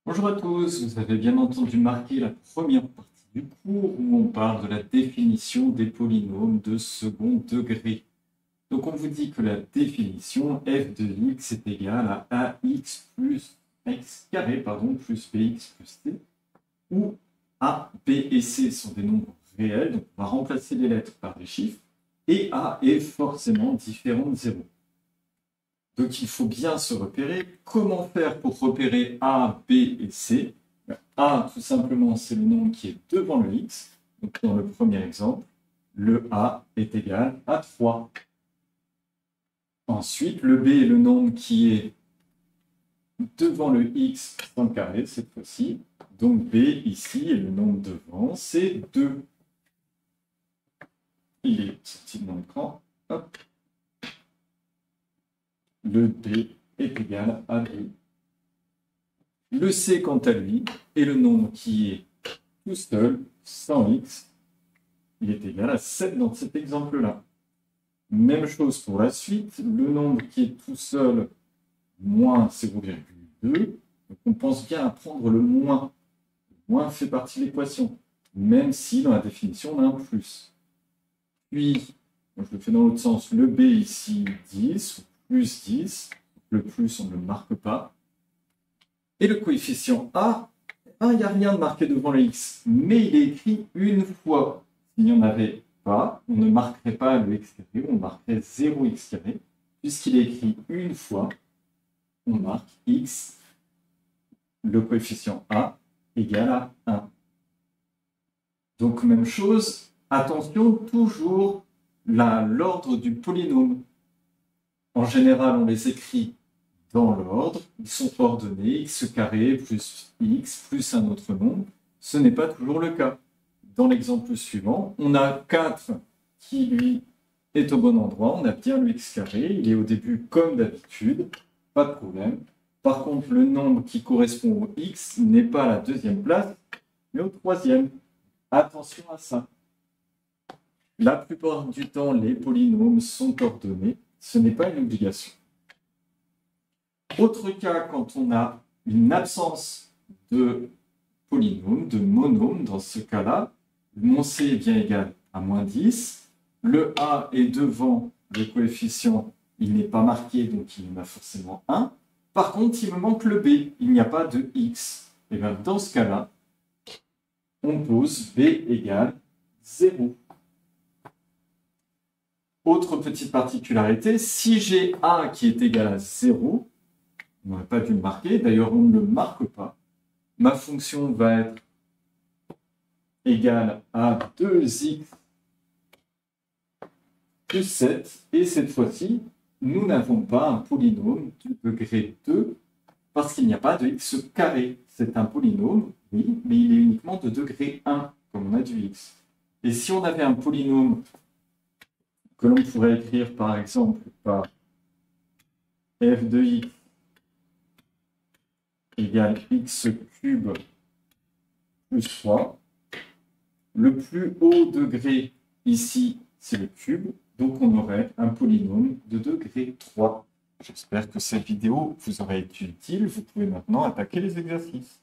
Bonjour à tous, vous avez bien entendu marquer la première partie du cours où on parle de la définition des polynômes de second degré. Donc on vous dit que la définition f de x est égale à ax plus x carré plus bx plus c, où a, b et c sont des nombres réels, donc on va remplacer les lettres par des chiffres, et a est forcément différent de 0. Donc il faut bien se repérer. Comment faire pour repérer A, B et C? A, tout simplement, c'est le nombre qui est devant le X. Donc dans le premier exemple, le A est égal à 3. Ensuite, le B est le nombre qui est devant le X dans le carré, cette fois-ci. Donc B, ici, est le nombre devant, c'est 2. Il est sorti de mon écran. Hop. Le B est égal à 2. Le C, quant à lui, est le nombre qui est tout seul, sans x. Il est égal à 7 dans cet exemple-là. Même chose pour la suite. Le nombre qui est tout seul, moins 0,2. Donc on pense bien à prendre le moins. Le moins fait partie de l'équation, même si dans la définition, on a un plus. Puis, je le fais dans l'autre sens, le B ici, 10, ou plus 10. Le plus, on ne le marque pas. Et le coefficient A, il n'y a rien de marqué devant le x, mais il est écrit une fois. S'il n'y en avait pas, on ne marquerait pas le x carré, on marquerait 0x carré. Puisqu'il est écrit une fois, on marque x, le coefficient A, égal à 1. Donc même chose, attention, toujours l'ordre du polynôme. En général, on les écrit dans l'ordre, ils sont ordonnés, x carré plus x plus un autre nombre. Ce n'est pas toujours le cas. Dans l'exemple suivant, on a 4 qui, lui, est au bon endroit. On a bien le x carré, il est au début comme d'habitude, pas de problème. Par contre, le nombre qui correspond au x n'est pas à la deuxième place, mais au troisième. Attention à ça. La plupart du temps, les polynômes sont ordonnés. Ce n'est pas une obligation. Autre cas, quand on a une absence de polynôme, de monôme, dans ce cas-là, mon C est bien égal à moins 10. Le A est devant le coefficient, il n'est pas marqué, donc il en a forcément 1. Par contre, il me manque le B, il n'y a pas de X. Et bien dans ce cas-là, on pose B égale 0. Autre petite particularité, si j'ai A qui est égal à 0, on n'aurait pas dû le marquer, d'ailleurs on ne le marque pas, ma fonction va être égale à 2x plus 7, et cette fois-ci, nous n'avons pas un polynôme du degré 2, parce qu'il n'y a pas de x carré. C'est un polynôme, oui, mais il est uniquement de degré 1, comme on a du x. Et si on avait un polynôme que l'on pourrait écrire par exemple par f de x égale x cube plus 3, le plus haut degré ici, c'est le cube, donc on aurait un polynôme de degré 3. J'espère que cette vidéo vous aura été utile. Vous pouvez maintenant attaquer les exercices.